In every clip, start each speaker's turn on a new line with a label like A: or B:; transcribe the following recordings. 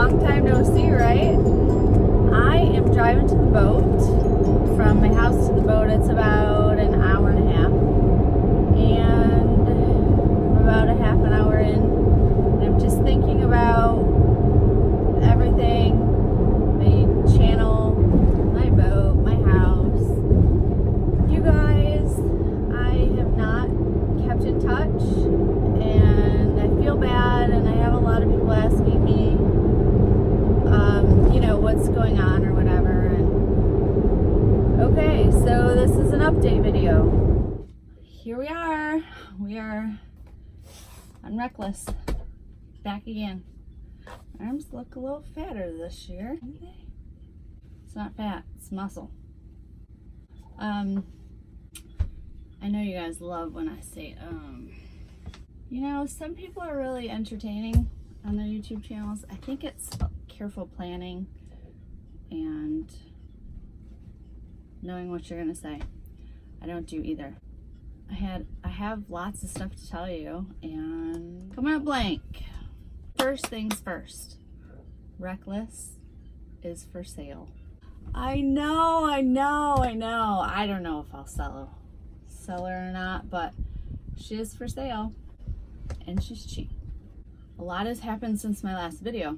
A: Long time no see, right? I am driving to the boat. From my house to the boat, it's about an hour and a half. And I'm about a half an hour in. And I'm just thinking about everything. My channel, my boat, my house. You guys, I have not kept in touch. And I feel bad, and I have a lot of people asking me, you know, what's going on or whatever. And okay, so this is an update video. Here we are. We are on Reckless. Back again. My arms look a little fatter this year. It's not fat, it's muscle. I know you guys love when I say you know, some people are really entertaining on their YouTube channels. I think it's careful planning and knowing what you're gonna say. I don't do either. I have lots of stuff to tell you, and coming up blank. First things first, Reckless is for sale. I know. I don't know if I'll sell her or not, but she is for sale. And she's cheap. A lot has happened since my last video.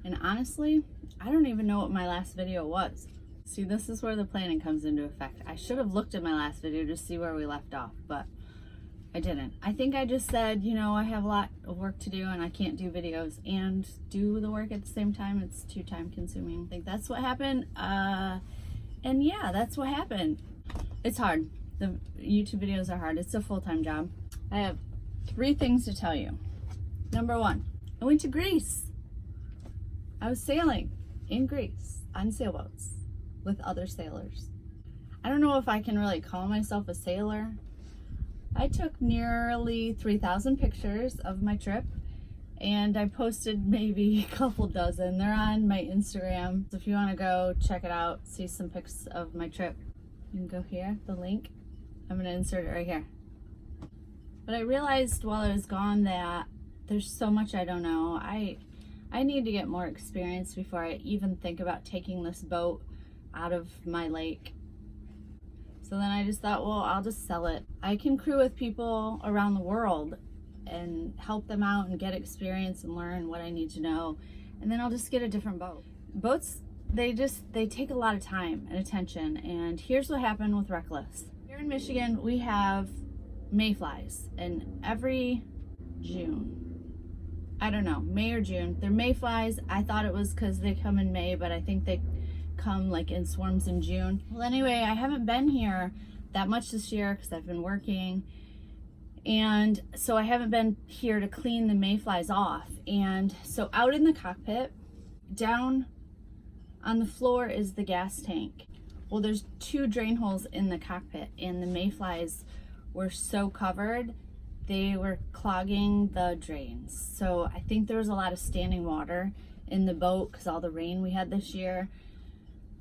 A: And honestly, I don't even know what my last video was. See, this is where the planning comes into effect. I should have looked at my last video to see where we left off, but I didn't. I think I just said, you know, I have a lot of work to do and I can't do videos and do the work at the same time. It's too time consuming. I think that's what happened. And yeah, that's what happened. It's hard. The YouTube videos are hard. It's a full-time job. I have 3 things to tell you. Number 1, I went to Greece. I was sailing in Greece on sailboats with other sailors. I don't know if I can really call myself a sailor. I took nearly 3,000 pictures of my trip, and I posted maybe a couple dozen. They're on my Instagram. So if you want to go check it out, see some pics of my trip, you can go here, the link. I'm going to insert it right here. But I realized while I was gone that there's so much I don't know. I need to get more experience before I even think about taking this boat out of my lake. So then I just thought, well, I'll just sell it. I can crew with people around the world and help them out and get experience and learn what I need to know. And then I'll just get a different boat. Boats, they take a lot of time and attention. And here's what happened with Reckless. Here in Michigan, we have mayflies, and every June, I don't know, May or June, they're mayflies. I thought it was because they come in May, but I think they come like in swarms in June. Well, anyway, I haven't been here that much this year because I've been working, and so I haven't been here to clean the mayflies off. And so out in the cockpit, down on the floor is the gas tank. Well, there's 2 drain holes in the cockpit, and the mayflies were so covered, they were clogging the drains. So I think there was a lot of standing water in the boat because all the rain we had this year.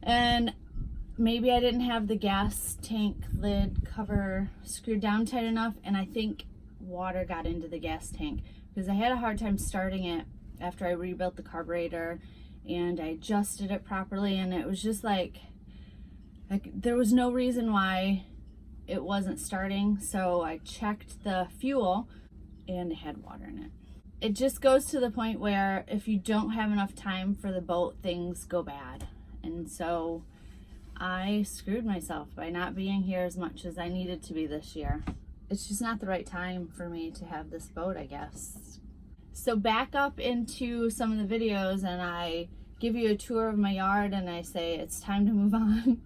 A: And maybe I didn't have the gas tank lid cover screwed down tight enough, and I think water got into the gas tank because I had a hard time starting it after I rebuilt the carburetor and I adjusted it properly, and it was just like there was no reason why it wasn't starting. So I checked the fuel and it had water in it. It just goes to the point where if you don't have enough time for the boat, things go bad. And so I screwed myself by not being here as much as I needed to be this year. It's just not the right time for me to have this boat, I guess. So back up into some of the videos and I give you a tour of my yard and I say it's time to move on.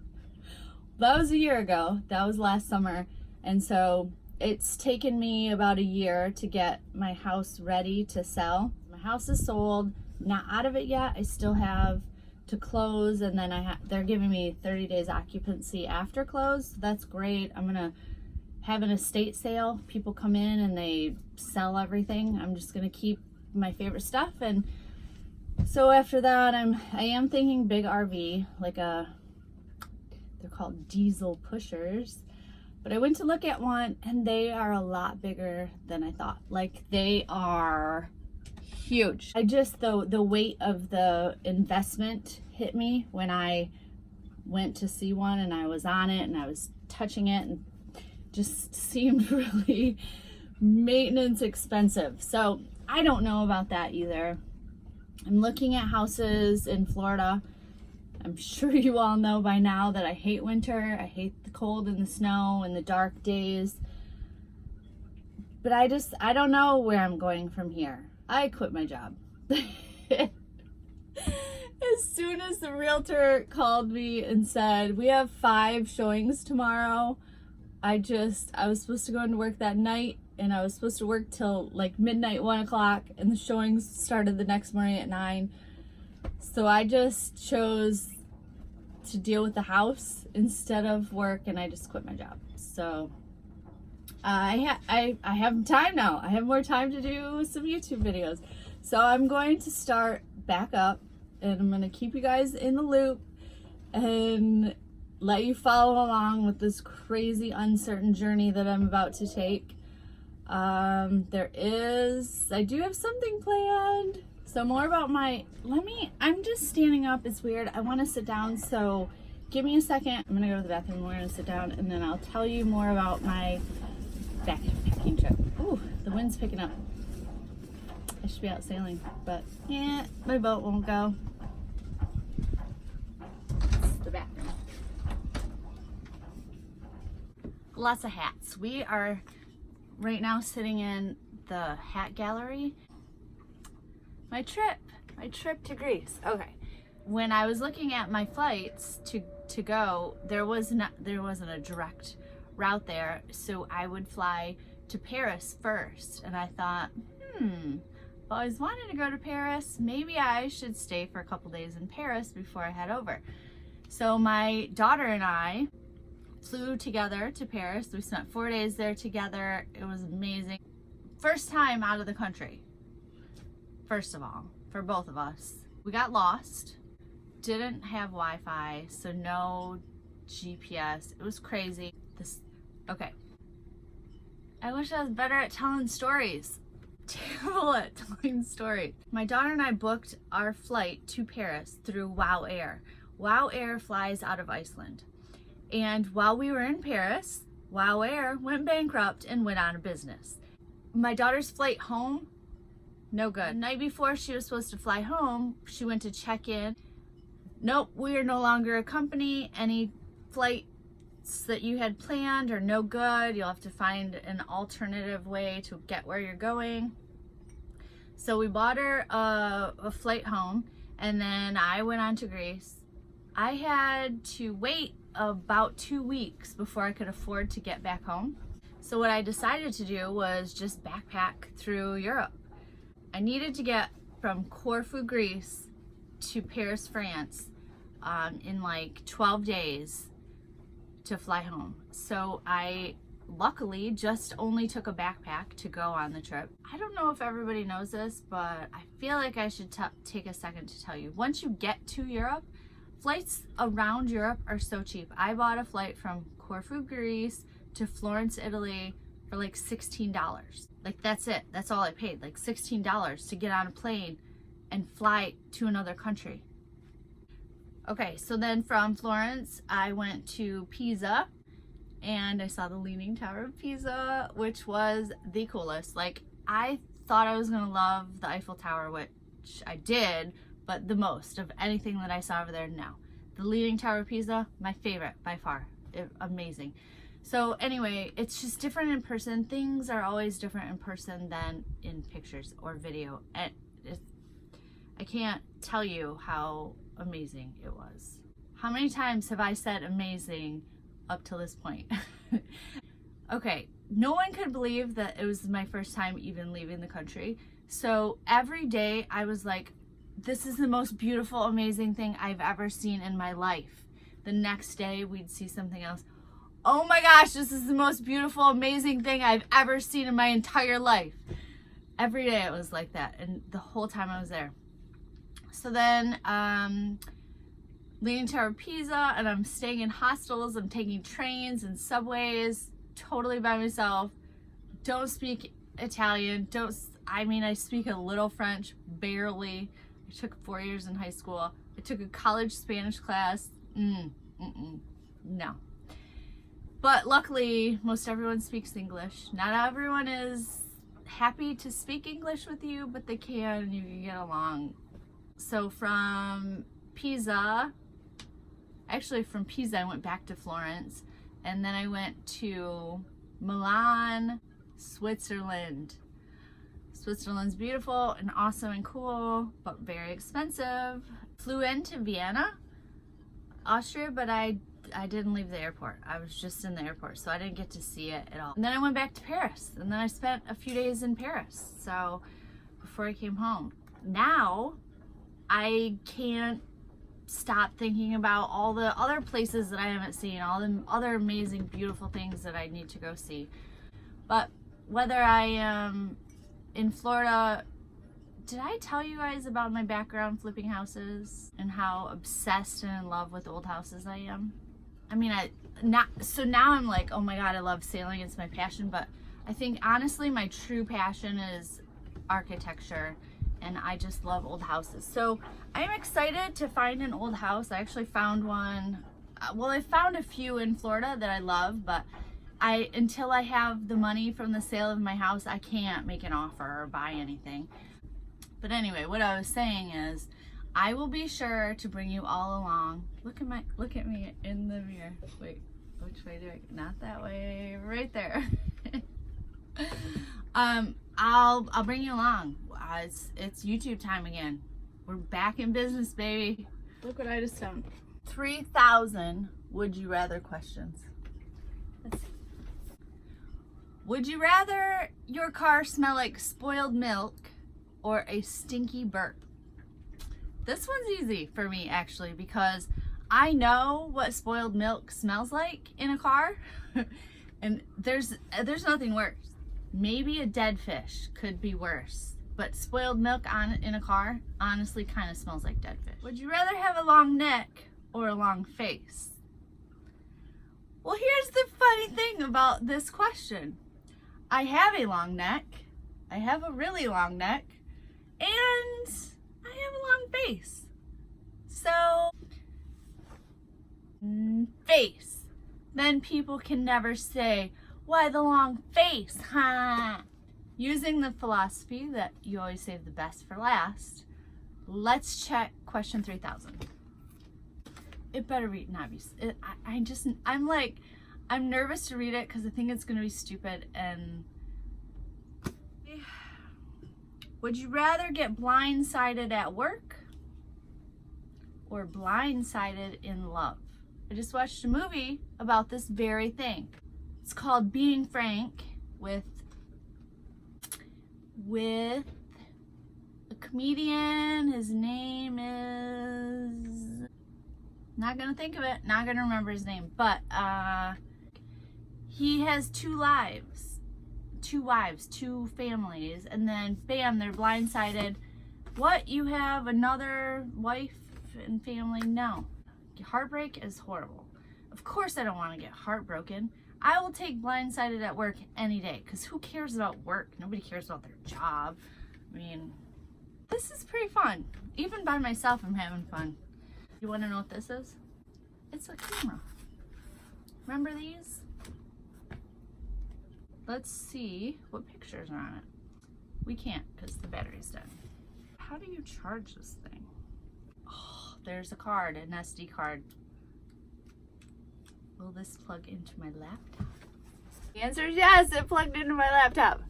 A: That was a year ago. That was last summer. And so it's taken me about a year to get my house ready to sell. My house is sold, not out of it yet. I still have to close, and then they're giving me 30 days occupancy after close. That's great. I'm gonna have an estate sale. People come in and they sell everything. I'm just gonna keep my favorite stuff, and so after that I am thinking big RV, like they're called diesel pushers. But I went to look at one and they are a lot bigger than I thought. Like, they are huge. I just, the weight of the investment hit me when I went to see one and I was on it and I was touching it, and just seemed really maintenance expensive. So I don't know about that either. I'm looking at houses in Florida. I'm sure you all know by now that I hate winter. I hate the cold and the snow and the dark days. But I don't know where I'm going from here. I quit my job. As soon as the realtor called me and said, we have 5 showings tomorrow, I was supposed to go into work that night, and I was supposed to work till like midnight, 1 o'clock, and the showings started the next morning at 9. So I just chose to deal with the house instead of work, and I just quit my job. So I have time now. I have more time to do some YouTube videos. So I'm going to start back up, and I'm going to keep you guys in the loop and let you follow along with this crazy, uncertain journey that I'm about to take. I do have something planned. So more about I'm just standing up. It's weird. I want to sit down, so give me a second. I'm going to go to the bathroom. We're going to sit down, and then I'll tell you more about my backpacking trip. Ooh, the wind's picking up. I should be out sailing, but yeah, my boat won't go. It's the bathroom. Lots of hats. We are right now sitting in the hat gallery. My trip to Greece. Okay. When I was looking at my flights to go, there wasn't a direct route there, so I would fly to Paris first. And I thought, I've always wanted to go to Paris. Maybe I should stay for a couple days in Paris before I head over. So my daughter and I flew together to Paris. We spent 4 days there together. It was amazing. First time out of the country, first of all, for both of us. We got lost, didn't have Wi-Fi, so no GPS. It was crazy. Okay. I wish I was better at telling stories. Terrible at telling stories. My daughter and I booked our flight to Paris through WOW Air. WOW Air flies out of Iceland. And while we were in Paris, WOW Air went bankrupt and went out of business. My daughter's flight home, no good. The night before she was supposed to fly home, she went to check in. Nope, we are no longer a company. Any flights that you had planned are no good. You'll have to find an alternative way to get where you're going. So we bought her a flight home, and then I went on to Greece. I had to wait about 2 weeks before I could afford to get back home. So what I decided to do was just backpack through Europe. I needed to get from Corfu, Greece to Paris, France in like 12 days to fly home. So I luckily just only took a backpack to go on the trip. I don't know if everybody knows this, but I feel like I should take a second to tell you. Once you get to Europe, flights around Europe are so cheap. I bought a flight from Corfu, Greece to Florence, Italy for like $16. Like that's it. That's all I paid, like $16 to get on a plane and fly to another country. Okay, so then from Florence, I went to Pisa and I saw the Leaning Tower of Pisa, which was the coolest. Like, I thought I was gonna love the Eiffel Tower, which I did, but the most of anything that I saw over there, no. The Leaning Tower of Pisa, my favorite by far. Amazing. So anyway, it's just different in person. Things are always different in person than in pictures or video. And I can't tell you how amazing it was. How many times have I said amazing up to this point? Okay, no one could believe that it was my first time even leaving the country. So every day I was like, this is the most beautiful, amazing thing I've ever seen in my life. The next day we'd see something else. Oh my gosh, this is the most beautiful, amazing thing I've ever seen in my entire life. Every day it was like that, and the whole time I was there. So then, Leaning Tower of Pisa, and I'm staying in hostels, I'm taking trains and subways, totally by myself, don't speak Italian, I mean, I speak a little French, barely. I took 4 years in high school. I took a college Spanish class. No. But luckily, most everyone speaks English. Not everyone is happy to speak English with you, but they can, and you can get along. So from Pisa, actually from Pisa, I went back to Florence, and then I went to Milan, Switzerland. Switzerland's beautiful and awesome and cool, but very expensive. Flew into Vienna, Austria, but I didn't leave the airport. I was just in the airport, so I didn't get to see it at all. And then I went back to Paris, and then I spent a few days in Paris, so before I came home. Now, I can't stop thinking about all the other places that I haven't seen, all the other amazing, beautiful things that I need to go see. But whether I am in Florida, did I tell you guys about my background flipping houses and how obsessed and in love with old houses I am? I mean, now I'm like, oh my God, I love sailing. It's my passion. But I think honestly, my true passion is architecture, and I just love old houses. So I'm excited to find an old house. I actually found one. Well, I found a few in Florida that I love, but until I have the money from the sale of my house, I can't make an offer or buy anything. But anyway, what I was saying is, I will be sure to bring you all along. Look at me in the mirror. Wait, which way do I? Not that way. Right there. I'll bring you along. It's YouTube time again. We're back in business, baby. Look what I just found. 3,000 would you rather questions. Let's see. Would you rather your car smell like spoiled milk or a stinky burp? This one's easy for me, actually, because I know what spoiled milk smells like in a car. And there's nothing worse. Maybe a dead fish could be worse, but spoiled milk in a car honestly kind of smells like dead fish. Would you rather have a long neck or a long face? Well, here's the funny thing about this question. I have a long neck. I have a really long neck. And I have a long face. So, face. Then people can never say, why the long face, huh? Using the philosophy that you always save the best for last, let's check question 3,000. It better be not be. I'm nervous to read it because I think it's going to be stupid. And would you rather get blindsided at work or blindsided in love? I just watched a movie about this very thing. It's called Being Frank with a comedian. His name is, not gonna think of it, not gonna remember his name, but he has two wives, two families, and then bam, they're blindsided. What, you have another wife and family? No. Heartbreak is horrible. Of course I don't want to get heartbroken. I will take blindsided at work any day, because who cares about work? Nobody cares about their job. I mean, this is pretty fun. Even by myself, I'm having fun. You want to know what this is? It's a camera. Remember these? Let's see what pictures are on it. We can't because the battery's dead. How do you charge this thing? Oh, there's a card, an SD card. Will this plug into my laptop? The answer is yes, it plugged into my laptop.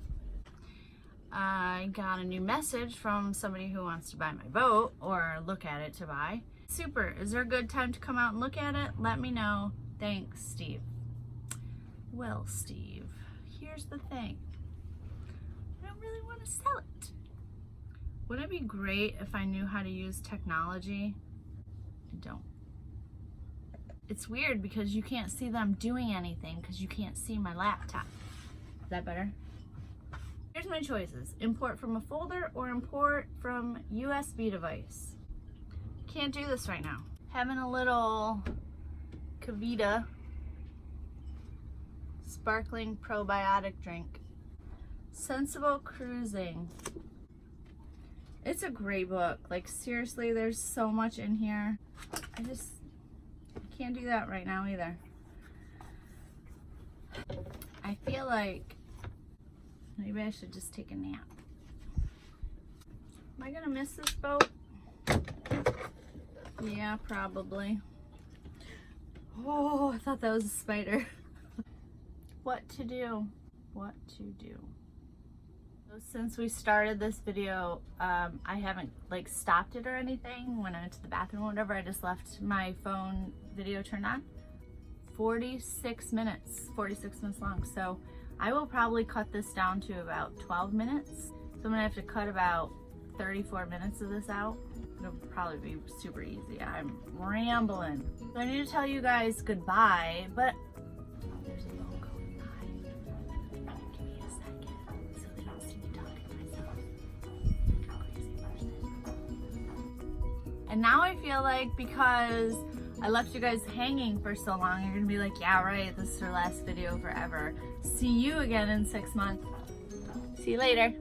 A: I got a new message from somebody who wants to buy my boat or look at it to buy. Super, is there a good time to come out and look at it? Let me know. Thanks, Steve. Well, Steve, here's the thing. I don't really want to sell it. Wouldn't it be great if I knew how to use technology? I don't. It's weird because you can't see them doing anything because you can't see my laptop. Is that better? Here's my choices. Import from a folder or import from USB device. Can't do this right now. Having a little Kavita sparkling probiotic drink. Sensible Cruising. It's a great book. Like, seriously, there's so much in here. I can't do that right now either. I feel like maybe I should just take a nap. Am I gonna miss this boat? Yeah, probably. Oh, I thought that was a spider. What to do? What to do? So since we started this video, I haven't like stopped it or anything. When I went to the bathroom or whatever, I just left my phone video turned on. 46 minutes long. So I will probably cut this down to about 12 minutes. So I'm gonna have to cut about 34 minutes of this out. It'll probably be super easy. I'm rambling. So I need to tell you guys goodbye, but there's a boat going by. Give me a second so they don't see me talking to myself like a crazy person. And now I feel like because I left you guys hanging for so long, you're gonna be like, yeah, right, this is her last video forever. See you again in 6 months. See you later.